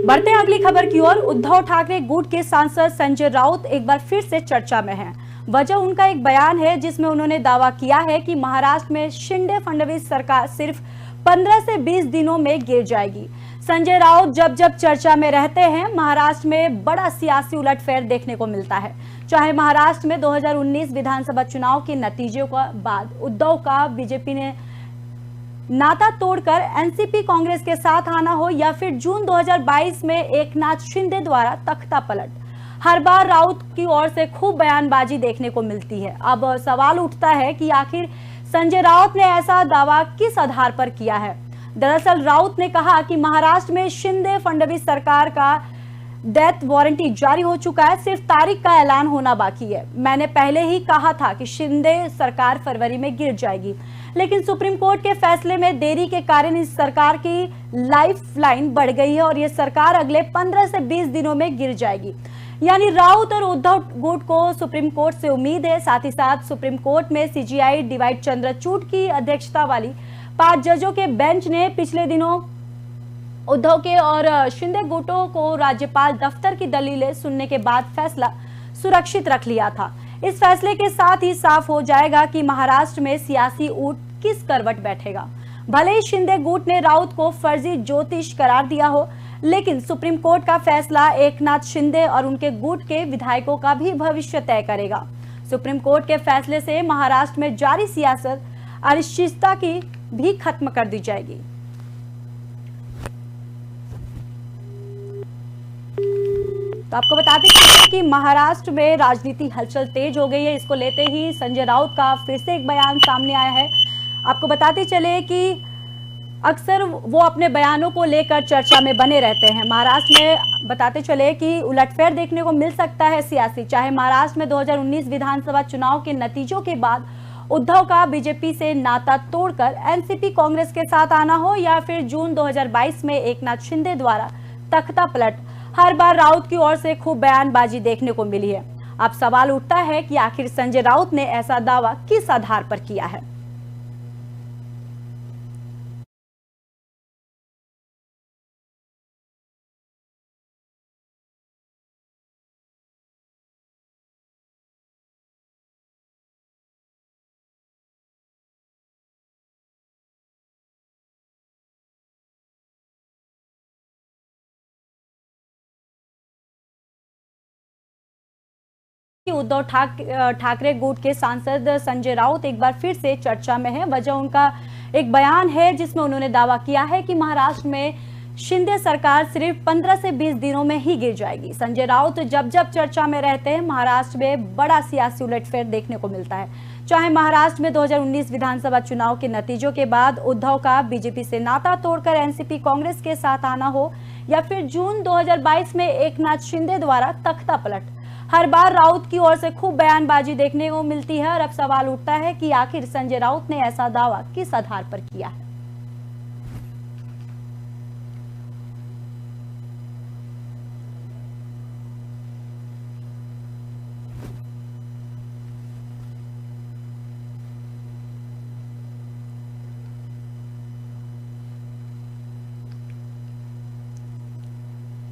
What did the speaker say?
बढ़ते हैं अगली खबर की ओर। उद्धव ठाकरे गुट के सांसद संजय राउत एक बार फिर से चर्चा में हैं। वजह उनका एक बयान है जिसमें उन्होंने दावा किया है कि महाराष्ट्र में शिंदे फडणवीस सरकार सिर्फ 15 से 20 दिनों में गिर जाएगी। संजय राउत जब जब चर्चा में रहते हैं, महाराष्ट्र में बड़ा सियासी उलटफेर देखने को मिलता है। चाहे महाराष्ट्र में 2019 विधानसभा चुनाव के नतीजों के बाद उद्धव का बीजेपी ने नाता तोड़कर एनसीपी कांग्रेस के साथ आना हो, या फिर जून 2022 में एकनाथ शिंदे द्वारा तख्ता पलट, हर बार राउत की ओर से खूब बयानबाजी देखने को मिलती है। अब सवाल उठता है कि आखिर संजय राउत ने ऐसा दावा किस आधार पर किया है। दरअसल राउत ने कहा कि महाराष्ट्र में शिंदे फडणवीस सरकार का डेथ वारंटी जारी हो चुका है, सिर्फ तारीख का ऐलान होना बाकी है। मैंने पहले ही कहा था कि शिंदे सरकार फरवरी में गिर जाएगी, लेकिन सुप्रीम कोर्ट के फैसले में देरी के कारण इस सरकार की लाइफलाइन बढ़ गई है और ये सरकार अगले 15 से 20 दिनों में गिर जाएगी। यानी राउत और उद्धव गुट को सुप्रीम कोर्ट से उम्मीद है। साथ ही साथ सुप्रीम कोर्ट में सीजीआई डीवाई चंद्रचूड़ की अध्यक्षता वाली 5 जजों के बेंच ने पिछले दिनों उद्धव के और शिंदे गुटों को राज्यपाल दफ्तर की दलीलें सुनने के बाद फैसला सुरक्षित रख लिया था। इस फैसले के साथ ही साफ हो जाएगा कि महाराष्ट्र में सियासी ऊंट किस करवट बैठेगा। भले ही शिंदे गुट ने राउत को फर्जी ज्योतिष करार दिया हो, लेकिन सुप्रीम कोर्ट का फैसला एकनाथ शिंदे और उनके गुट के विधायकों का भी भविष्य तय करेगा। सुप्रीम कोर्ट के फैसले से महाराष्ट्र में जारी सियासत अनिश्चितता की भी खत्म कर दी जाएगी। तो आपको बताते चलें कि महाराष्ट्र में राजनीति हलचल तेज हो गई है। इसको लेते ही संजय राउत का फिर से एक बयान सामने आया है। आपको बताते चले कि अक्सर वो अपने बयानों को लेकर चर्चा में बने रहते हैं। महाराष्ट्र में बताते चले कि उलटफेर देखने को मिल सकता है सियासी। चाहे महाराष्ट्र में 2019 विधानसभा चुनाव के नतीजों के बाद उद्धव का बीजेपी से नाता तोड़कर एनसीपी कांग्रेस के साथ आना हो, या फिर जून 2022 में एकनाथ शिंदे द्वारा तख्ता पलट, हर बार राउत की ओर से खूब बयानबाजी देखने को मिली है। अब सवाल उठता है कि आखिर संजय राउत ने ऐसा दावा किस आधार पर किया है। कि उद्धव ठाकरे गुट के सांसद संजय राउत एक बार फिर से चर्चा में है। वजह उनका एक बयान है जिसमें उन्होंने दावा किया है कि महाराष्ट्र में शिंदे सरकार सिर्फ 15 से 20 दिनों में ही गिर जाएगी। संजय राउत जब जब चर्चा में रहते हैं, महाराष्ट्र में बड़ा सियासी उलटफेर देखने को मिलता है। चाहे महाराष्ट्र में 2019 विधानसभा चुनाव के नतीजों के बाद उद्धव का बीजेपी से नाता तोड़कर एनसीपी कांग्रेस के साथ आना हो, या फिर जून 2022 में एकनाथ शिंदे द्वारा तख्ता पलट, हर बार राउत की ओर से खूब बयानबाजी देखने को मिलती है। और अब सवाल उठता है कि आखिर संजय राउत ने ऐसा दावा किस आधार पर किया है।